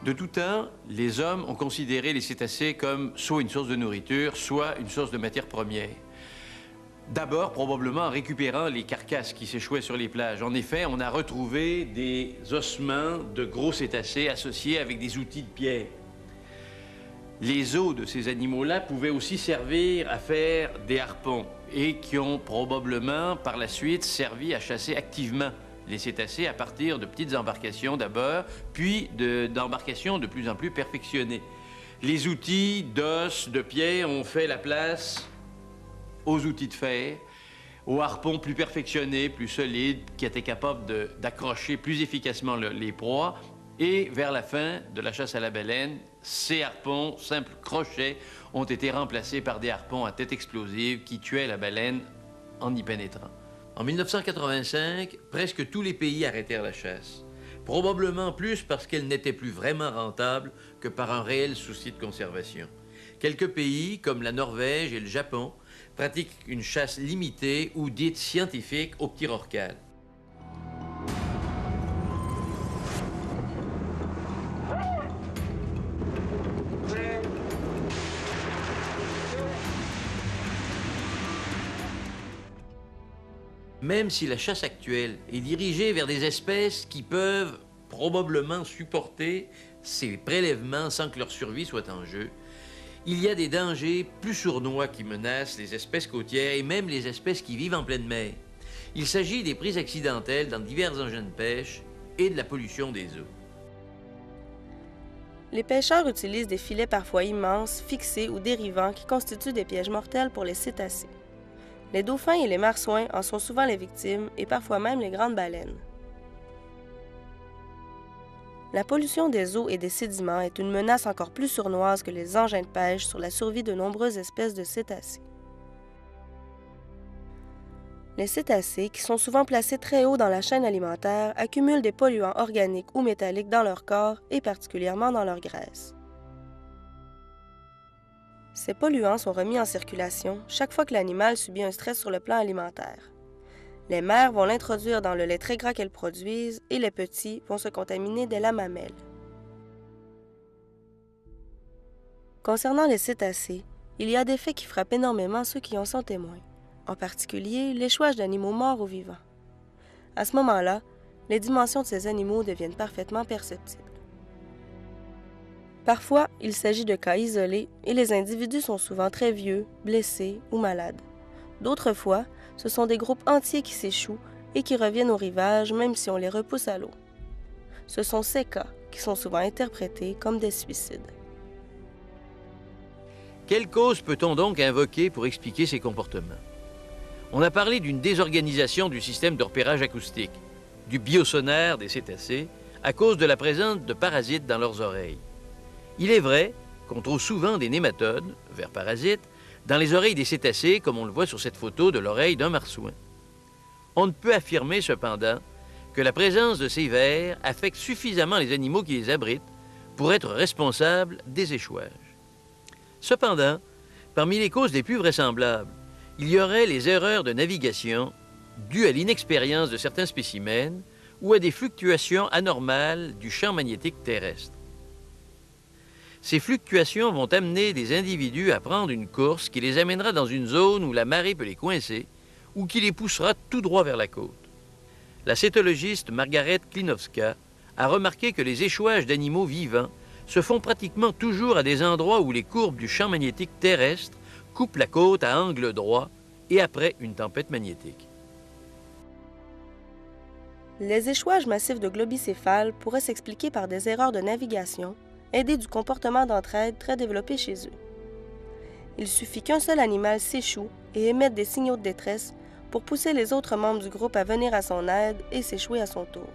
De tout temps, les hommes ont considéré les cétacés comme soit une source de nourriture, soit une source de matière première. D'abord, probablement en récupérant les carcasses qui s'échouaient sur les plages. En effet, on a retrouvé des ossements de gros cétacés associés avec des outils de pierre. Les os de ces animaux-là pouvaient aussi servir à faire des harpons et qui ont probablement, par la suite, servi à chasser activement les cétacés à partir de petites embarcations d'abord, puis d'embarcations de plus en plus perfectionnées. Les outils d'os, de pierre ont fait la place aux outils de fer, aux harpons plus perfectionnés, plus solides, qui étaient capables d'accrocher plus efficacement les proies. Et vers la fin de la chasse à la baleine, ces harpons, simples crochets, ont été remplacés par des harpons à tête explosive qui tuaient la baleine en y pénétrant. En 1985, presque tous les pays arrêtèrent la chasse. Probablement plus parce qu'elle n'était plus vraiment rentable que par un réel souci de conservation. Quelques pays, comme la Norvège et le Japon, pratiquent une chasse limitée ou dite scientifique au petit rorqual. Même si la chasse actuelle est dirigée vers des espèces qui peuvent probablement supporter ces prélèvements sans que leur survie soit en jeu, il y a des dangers plus sournois qui menacent les espèces côtières et même les espèces qui vivent en pleine mer. Il s'agit des prises accidentelles dans divers engins de pêche et de la pollution des eaux. Les pêcheurs utilisent des filets parfois immenses, fixés ou dérivants qui constituent des pièges mortels pour les cétacés. Les dauphins et les marsouins en sont souvent les victimes et parfois même les grandes baleines. La pollution des eaux et des sédiments est une menace encore plus sournoise que les engins de pêche sur la survie de nombreuses espèces de cétacés. Les cétacés, qui sont souvent placés très haut dans la chaîne alimentaire, accumulent des polluants organiques ou métalliques dans leur corps et particulièrement dans leur graisse. Ces polluants sont remis en circulation chaque fois que l'animal subit un stress sur le plan alimentaire. Les mères vont l'introduire dans le lait très gras qu'elles produisent et les petits vont se contaminer dès la mamelle. Concernant les cétacés, il y a des faits qui frappent énormément ceux qui en sont témoins, en particulier l'échouage d'animaux morts ou vivants. À ce moment-là, les dimensions de ces animaux deviennent parfaitement perceptibles. Parfois, il s'agit de cas isolés et les individus sont souvent très vieux, blessés ou malades. D'autres fois, ce sont des groupes entiers qui s'échouent et qui reviennent au rivage même si on les repousse à l'eau. Ce sont ces cas qui sont souvent interprétés comme des suicides. Quelle cause peut-on donc invoquer pour expliquer ces comportements? On a parlé d'une désorganisation du système de repérage acoustique, du biosonnaire des cétacés, à cause de la présence de parasites dans leurs oreilles. Il est vrai qu'on trouve souvent des nématodes, vers parasites, dans les oreilles des cétacés, comme on le voit sur cette photo de l'oreille d'un marsouin. On ne peut affirmer cependant que la présence de ces vers affecte suffisamment les animaux qui les abritent pour être responsable des échouages. Cependant, parmi les causes les plus vraisemblables, il y aurait les erreurs de navigation dues à l'inexpérience de certains spécimens ou à des fluctuations anormales du champ magnétique terrestre. Ces fluctuations vont amener des individus à prendre une course qui les amènera dans une zone où la marée peut les coincer ou qui les poussera tout droit vers la côte. La cétologiste Margaret Klinowska a remarqué que les échouages d'animaux vivants se font pratiquement toujours à des endroits où les courbes du champ magnétique terrestre coupent la côte à angle droit et après une tempête magnétique. Les échouages massifs de globicéphales pourraient s'expliquer par des erreurs de navigation, aidés du comportement d'entraide très développé chez eux. Il suffit qu'un seul animal s'échoue et émette des signaux de détresse pour pousser les autres membres du groupe à venir à son aide et s'échouer à son tour.